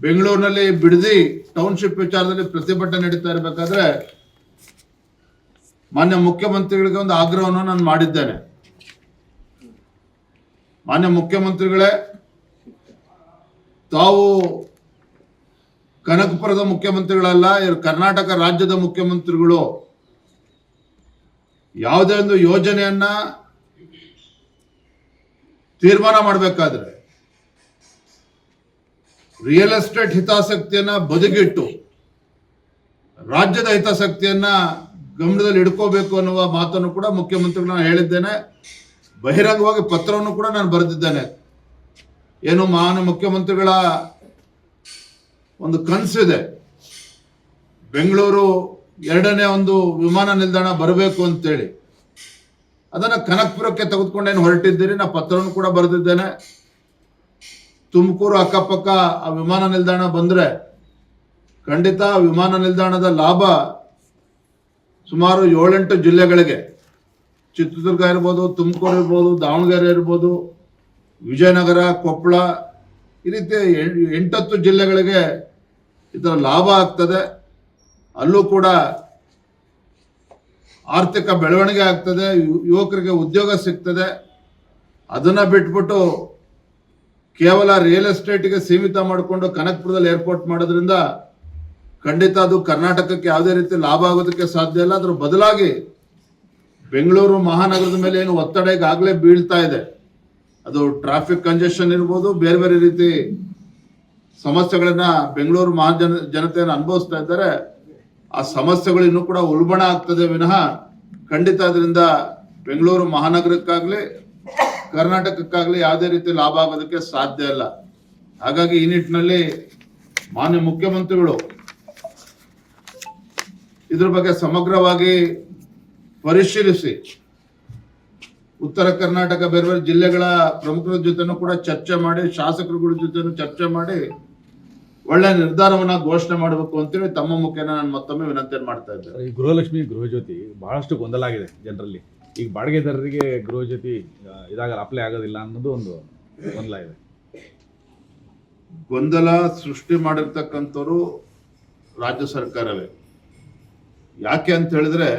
ಬೆಂಗಳೂರಿನಲ್ಲಿ ಬಿಡದಿ ಟೌನ್ಶಿಪ್ ವಿಚಾರದಲ್ಲಿ ಪ್ರತಿಭಟನೆ ನಡೀತಾ ಇರಬೇಕಾದ್ರೆ ಮಾನ್ಯ ಮುಖ್ಯಮಂತ್ರಿಗಳಿಗೆ ಒಂದು ಆಗ್ರಹವನ್ನು ನಾನು ಮಾಡಿದ್ದೇನೆ. ಮಾನ್ಯ ಮುಖ್ಯಮಂತ್ರಿಗಳೇ, ತಾವು ಕನಕಪುರದ ಮುಖ್ಯಮಂತ್ರಿಗಳಲ್ಲ, ಇವರು ಕರ್ನಾಟಕ ರಾಜ್ಯದ ಮುಖ್ಯಮಂತ್ರಿಗಳು. ಯಾವುದೇ ಒಂದು ಯೋಜನೆಯನ್ನ ತೀರ್ಮಾನ ಮಾಡಬೇಕಾದ್ರೆ ರಿಯಲ್ ಎಸ್ಟೇಟ್ ಹಿತಾಸಕ್ತಿಯನ್ನ ಬದಿಗಿಟ್ಟು ರಾಜ್ಯದ ಹಿತಾಸಕ್ತಿಯನ್ನ ಗಮನದಲ್ಲಿ ಇಟ್ಕೋಬೇಕು ಅನ್ನುವ ಮಾತನ್ನು ಕೂಡ ಮುಖ್ಯಮಂತ್ರಿಗಳು ನಾನು ಹೇಳಿದ್ದೇನೆ. ಬಹಿರಂಗವಾಗಿ ಪತ್ರವನ್ನು ಕೂಡ ನಾನು ಬರೆದಿದ್ದೇನೆ. ಏನು ಮಾನ್ಯ ಮುಖ್ಯಮಂತ್ರಿಗಳ ಒಂದು ಕನಸಿದೆ, ಬೆಂಗಳೂರು ಎರಡನೇ ಒಂದು ವಿಮಾನ ನಿಲ್ದಾಣ ಬರಬೇಕು ಅಂತೇಳಿ. ಅದನ್ನ ಕನಕಪುರಕ್ಕೆ ತೆಗೆದುಕೊಂಡೇನು ಹೊರಟಿದ್ದೀರಿ, ನಾ ಪತ್ರವನ್ನು ಕೂಡ ಬರೆದಿದ್ದೇನೆ. ತುಮಕೂರು ಅಕ್ಕಪಕ್ಕ ಆ ವಿಮಾನ ನಿಲ್ದಾಣ ಬಂದ್ರೆ ಖಂಡಿತ ವಿಮಾನ ನಿಲ್ದಾಣದ ಲಾಭ ಸುಮಾರು 7-8 ಜಿಲ್ಲೆಗಳಿಗೆ, ಚಿತ್ರದುರ್ಗ ಇರ್ಬೋದು, ತುಮಕೂರು ಇರ್ಬೋದು, ದಾವಣಗೆರೆ ಇರ್ಬೋದು, ವಿಜಯನಗರ, ಕೊಪ್ಪಳ, ಈ ರೀತಿ 8-10 ಜಿಲ್ಲೆಗಳಿಗೆ ಇದರ ಲಾಭ ಆಗ್ತದೆ. ಅಲ್ಲೂ ಕೂಡ ಆರ್ಥಿಕ ಬೆಳವಣಿಗೆ ಆಗ್ತದೆ, ಯುವಕರಿಗೆ ಉದ್ಯೋಗ ಸಿಗ್ತದೆ. ಅದನ್ನ ಬಿಟ್ಬಿಟ್ಟು ಕೇವಲ ರಿಯಲ್ ಎಸ್ಟೇಟ್ಗೆ ಸೀಮಿತ ಮಾಡಿಕೊಂಡು ಕನಕಪುರದಲ್ಲಿ ಏರ್ಪೋರ್ಟ್ ಮಾಡೋದ್ರಿಂದ ಖಂಡಿತ ಅದು ಕರ್ನಾಟಕಕ್ಕೆ ಯಾವುದೇ ರೀತಿ ಲಾಭ ಆಗೋದಕ್ಕೆ ಸಾಧ್ಯ ಇಲ್ಲ. ಅದ್ರ ಬದಲಾಗಿ ಬೆಂಗಳೂರು ಮಹಾನಗರದ ಮೇಲೆ ಏನು ಒತ್ತಡ ಈಗಾಗಲೇ ಬೀಳ್ತಾ ಇದೆ, ಅದು ಟ್ರಾಫಿಕ್ ಕಂಜೆಷನ್ ಇರ್ಬೋದು, ಬೇರೆ ಬೇರೆ ರೀತಿ ಸಮಸ್ಯೆಗಳನ್ನ ಬೆಂಗಳೂರು ಜನತೆಯನ್ನು ಅನುಭವಿಸ್ತಾ ಇದ್ದಾರೆ. ಆ ಸಮಸ್ಯೆಗಳು ಇನ್ನೂ ಕೂಡ ಉಲ್ಬಣ ಆಗ್ತದೆ ವಿನಃ ಖಂಡಿತ ಅದರಿಂದ ಬೆಂಗಳೂರು ಮಹಾನಗರಕ್ಕಾಗ್ಲಿ ಕರ್ನಾಟಕಕ್ಕಾಗ್ಲಿ ಯಾವುದೇ ರೀತಿ ಲಾಭ ಆಗೋದಕ್ಕೆ ಸಾಧ್ಯ ಇಲ್ಲ. ಹಾಗಾಗಿ ಈ ನಿಟ್ಟಿನಲ್ಲಿ ಮಾನ್ಯ ಮುಖ್ಯಮಂತ್ರಿಗಳು ಇದ್ರ ಬಗ್ಗೆ ಸಮಗ್ರವಾಗಿ ಪರಿಶೀಲಿಸಿ ಉತ್ತರ ಕರ್ನಾಟಕ ಬೇರೆ ಬೇರೆ ಜಿಲ್ಲೆಗಳ ಪ್ರಮುಖರ ಜೊತೆನೂ ಕೂಡ ಚರ್ಚೆ ಮಾಡಿ, ಶಾಸಕರುಗಳ ಜೊತೆನೂ ಚರ್ಚೆ ಮಾಡಿ ಒಳ್ಳೆ ನಿರ್ಧಾರವನ್ನ ಘೋಷಣೆ ಮಾಡಬೇಕು ಅಂತೇಳಿ ತಮ್ಮ ಮುಖೇನ ನಾನು ಮತ್ತೊಮ್ಮೆ ವಿನಂತಿಯನ್ನು ಮಾಡ್ತಾ ಇದ್ದೇನೆ. ಈ ಗೃಹಲಕ್ಷ್ಮಿ ಗೃಹಜ್ಯೋತಿ ಬಹಳಷ್ಟು ಗೊಂದಲ ಆಗಿದೆ ಜನರಲ್ಲಿ. ಈಗ ಬಾಡಿಗೆದಾರರಿಗೆ ಗೃಹಜ್ಯೋತಿ ಇದಾಗಲ್ಲ, ಅಪ್ಲೈ ಆಗೋದಿಲ್ಲ ಅನ್ನೋದು ಒಂದು ಗೊಂದಲ ಇದೆ. ಗೊಂದಲ ಸೃಷ್ಟಿ ಮಾಡಿರ್ತಕ್ಕಂಥವ್ರು ರಾಜ್ಯ ಸರ್ಕಾರವೇ. ಯಾಕೆ ಅಂತ ಹೇಳಿದ್ರೆ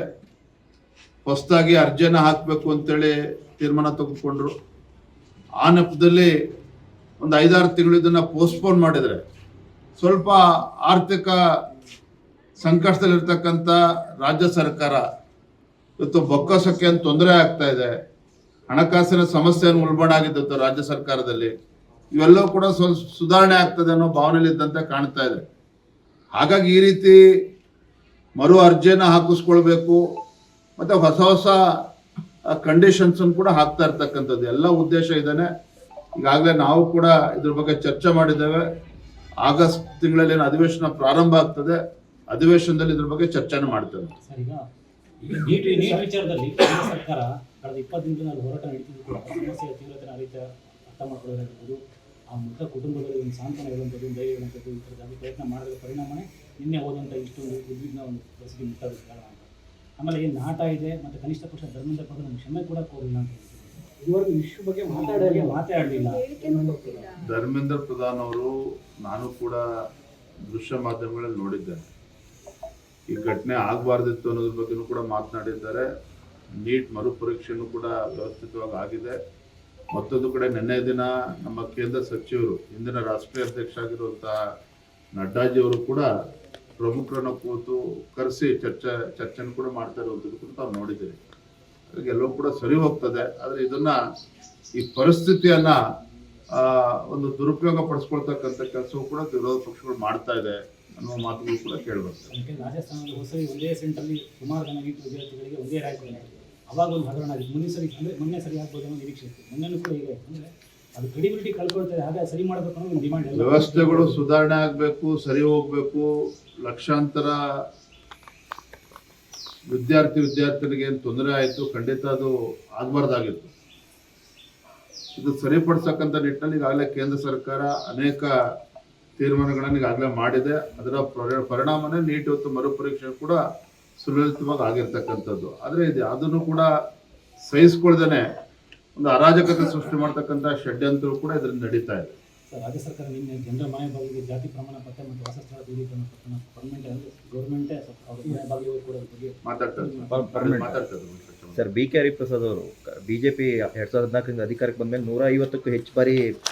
ಹೊಸದಾಗಿ ಅರ್ಜಿಯನ್ನ ಹಾಕಬೇಕು ಅಂತೇಳಿ ತೀರ್ಮಾನ ತೆಗೆದುಕೊಂಡ್ರು. ಆ ನೆಪದಲ್ಲಿ ಒಂದು 5-6 ತಿಂಗಳು ಇದನ್ನ ಪೋಸ್ಟ್ಪೋನ್ ಮಾಡಿದ್ರೆ ಸ್ವಲ್ಪ ಆರ್ಥಿಕ ಸಂಕಷ್ಟದಲ್ಲಿರ್ತಕ್ಕಂಥ ರಾಜ್ಯ ಸರ್ಕಾರ ಇವತ್ತು ಬೊಕ್ಕಸಕ್ಕೆ ಅಂತ ತೊಂದರೆ ಆಗ್ತಾ ಇದೆ. ಹಣಕಾಸಿನ ಸಮಸ್ಯೆಯನ್ನು ಉಲ್ಬಣ ಆಗಿದ್ದು ರಾಜ್ಯ ಸರ್ಕಾರದಲ್ಲಿ. ಇವೆಲ್ಲವೂ ಕೂಡ ಸುಧಾರಣೆ ಆಗ್ತದೆ ಅನ್ನೋ ಭಾವನೆಯಲ್ಲಿ ಇದ್ದಂತೆ ಕಾಣ್ತಾ ಇದೆ. ಹಾಗಾಗಿ ಈ ರೀತಿ ಮರು ಅರ್ಜಿಯನ್ನು ಹಾಕಿಸ್ಕೊಳ್ಬೇಕು, ಮತ್ತೆ ಹೊಸ ಹೊಸ ಕಂಡೀಷನ್ಸ್ ಕೂಡ ಹಾಕ್ತಾ ಇರ್ತಕ್ಕಂಥದ್ದು ಎಲ್ಲ ಉದ್ದೇಶ ಇದ್ದಾನೆ. ಈಗಾಗಲೇ ನಾವು ಕೂಡ ಇದ್ರ ಬಗ್ಗೆ ಚರ್ಚೆ ಮಾಡಿದ್ದೇವೆ. ಆಗಸ್ಟ್ ತಿಂಗಳಲ್ಲಿ ಅಧಿವೇಶನ ಪ್ರಾರಂಭ ಆಗ್ತದೆ, ಅಧಿವೇಶನದಲ್ಲಿ ಇದ್ರ ಬಗ್ಗೆ ಚರ್ಚೆನ ಮಾಡ್ತೇವೆ. ನೀಟ್ ವಿಚಾರದಲ್ಲಿ ಸರ್ಕಾರ ಕಳೆದ 20 ದಿನಗಳಲ್ಲಿ ಹೋರಾಟ ನಡೀತಿದ್ದು ಕೂಡ ಸಮಸ್ಯೆಯ ತೀವ್ರತೆ ಅರಿತ ಅರ್ಥ ಮಾಡ್ಕೊಳ್ಳೋದಾಗಿರ್ಬೋದು, ಆ ಮೃತ ಕುಟುಂಬಗಳಿಗೆ ಒಂದು ಸಾಂತ್ವನ ಹೇಳುವಂಥದ್ದು, ಧೈರ್ಯ ಹೇಳುವಂಥದ್ದು, ಈ ಥರದಾಗಿ ಪ್ರಯತ್ನ ಮಾಡೋದ್ರ ಪರಿಣಾಮನೇ ನಿನ್ನೆ ಹೋದಂಥ ಇಷ್ಟೊಂದು ಉದ್ವಿಗ್ನ ಒಂದು ಪರಿಸ್ಥಿತಿ ಮುಟ್ಟಾದ ಕಾರಣ ಅಂತ. ಆಮೇಲೆ ಏನು ನಾಟ ಇದೆ, ಮತ್ತು ಕನಿಷ್ಠ ಪಕ್ಷ ಧರ್ಮೇಂದ್ರ ಪ್ರಧಾನ್ ನಮ್ಗೆ ಕ್ಷಮೆ ಕೂಡ ಕೋರಿಲ್ಲ ಅಂತ ಇದುವರೆಗೂ ಇಶ್ಯೂ ಬಗ್ಗೆ ಮಾತಾಡಲಿಲ್ಲ. ಧರ್ಮೇಂದ್ರ ಪ್ರಧಾನ್ ಅವರು, ನಾನು ಕೂಡ ದೃಶ್ಯ ಮಾಧ್ಯಮಗಳಲ್ಲಿ ನೋಡಿದ್ದೇನೆ, ಈ ಘಟನೆ ಆಗಬಾರ್ದಿತ್ತು ಅನ್ನೋದ್ರ ಬಗ್ಗೆನೂ ಕೂಡ ಮಾತನಾಡಿದ್ದಾರೆ. ನೀಟ್ ಮರುಪರೀಕ್ಷೆನೂ ಕೂಡ ವ್ಯವಸ್ಥಿತವಾಗಿ ಆಗಿದೆ. ಮತ್ತೊಂದು ಕಡೆ ನಿನ್ನೆ ದಿನ ನಮ್ಮ ಕೇಂದ್ರ ಸಚಿವರು, ಹಿಂದಿನ ರಾಷ್ಟ್ರೀಯ ಅಧ್ಯಕ್ಷ ಆಗಿರುವಂತಹ ನಡ್ಡಾಜಿಯವರು ಕೂಡ ಪ್ರಮುಖರನ್ನು ಕೂತು ಕರೆಸಿ ಚರ್ಚೆನ ಕೂಡ ಮಾಡ್ತಾ ಇರುವಂಥದ್ದು ಕೂಡ ತಾವು ನೋಡಿದ್ದೀರಿ. ಹಾಗಾಗಿ ಎಲ್ಲವೂ ಕೂಡ ಸರಿ ಹೋಗ್ತದೆ. ಆದರೆ ಇದನ್ನ ಈ ಪರಿಸ್ಥಿತಿಯನ್ನ ಒಂದು ದುರುಪಯೋಗ ಪಡಿಸ್ಕೊಳ್ತಕ್ಕಂಥ ಕೆಲಸವೂ ಕೂಡ ವಿರೋಧ ಪಕ್ಷಗಳು ಮಾಡ್ತಾ ಇದೆ ಅನ್ನುವ ಮಾತುಗಳು ಕೂಡ ಕೇಳಬರ್ತದೆ. ರಾಜಸ್ಥಾನದ ಹೊಸರಿ ಒಂದೇ ಸೆಂಟರ್ಲಿ ಸುಮಾರು ಜನ ನೀಟ್ ವಿದ್ಯಾರ್ಥಿಗಳಿಗೆ ಒಂದೇ ರ್ಯಾಂಕ್ ಬಂದಿತ್ತು. ಅವಾಗ ಒಂದು ಹಗರಣ ಆಗಿತ್ತು. ಮೊನ್ನೆ ಸರಿ ಆಗ್ಬೋದು ಅನ್ನೋ ನಿರೀಕ್ಷೆ ಇತ್ತು. ಮೊನ್ನೆ ಕೂಡ ಹೀಗೆ ಅಂದರೆ ಅದು ಕ್ರೆಡಿಬಿಲಿಟಿ ಕಳ್ಕೊಳ್ತಾರೆ. ಹಾಗೆ ಸರಿ ಮಾಡಬೇಕು ಅನ್ನೋ ಒಂದು ಡಿಮಾಂಡ್. ವ್ಯವಸ್ಥೆಗಳು ಸುಧಾರಣೆ ಆಗಬೇಕು, ಸರಿ ಹೋಗ್ಬೇಕು. ಲಕ್ಷಾಂತರ ವಿದ್ಯಾರ್ಥಿನಿಗೆ ಏನು ತೊಂದರೆ ಆಯಿತು, ಖಂಡಿತ ಅದು ಆಗಬಾರ್ದಾಗಿತ್ತು. ಇದು ಸರಿಪಡಿಸಕ್ಕಂಥ ನಿಟ್ಟಿನಲ್ಲಿ ಈಗಾಗಲೇ ಕೇಂದ್ರ ಸರ್ಕಾರ ಅನೇಕ ತೀರ್ಮಾನಗಳನ್ನು ಈಗಾಗಲೇ ಮಾಡಿದೆ. ಅದರ ಪರಿಣಾಮನೇ ನೀಟ್ ಇವತ್ತು ಮರುಪರೀಕ್ಷೆ ಕೂಡ ಸುಲಲಿತವಾಗಿ ಆಗಿರ್ತಕ್ಕಂಥದ್ದು. ಆದರೆ ಇದು ಅದನ್ನು ಕೂಡ ಸಹಿಸ್ಕೊಳ್ದೇನೆ ಒಂದು ಅರಾಜಕತೆ ಸೃಷ್ಟಿ ಮಾಡ್ತಕ್ಕಂಥ ಷಡ್ಯಂತ್ರ ಕೂಡ ಇದರಿಂದ ನಡೀತಾ ಇದೆ. ರಾಜ್ಯ ಸರ್ಕಾರ ನಿನ್ನೆ ಜನರ ಮನೆ ಬಾಗಿಲಿಗೆ ಜಾತಿ ಪ್ರಮಾಣ ಪತ್ರ ಮತ್ತು ವಾಸಸ್ಥಳ ದೃಢೀಕರಣ ಪತ್ರ ಪರ್ಮನೆಂಟ್ ಅಂದರೆ ಗೌರ್ಮೆಂಟೇ ಅವ್ರ ಮನೆ ಬಾಗಿಲಿಗೆ ಹೋಗಿ ಕೊಡೋದ್ರ ಬಗ್ಗೆ ಮಾತಾಡ್ತಾರೆ ಸರ್ ಬಿ ಕೆ ಹರಿಪ್ರಸಾದ್ ಅವರು ಬಿಜೆಪಿ 2014 ಅಧಿಕಾರಕ್ಕೆ ಬಂದ್ಮೇಲೆ 150ಕ್ಕೂ ಹೆಚ್ಚು ಬಾರಿ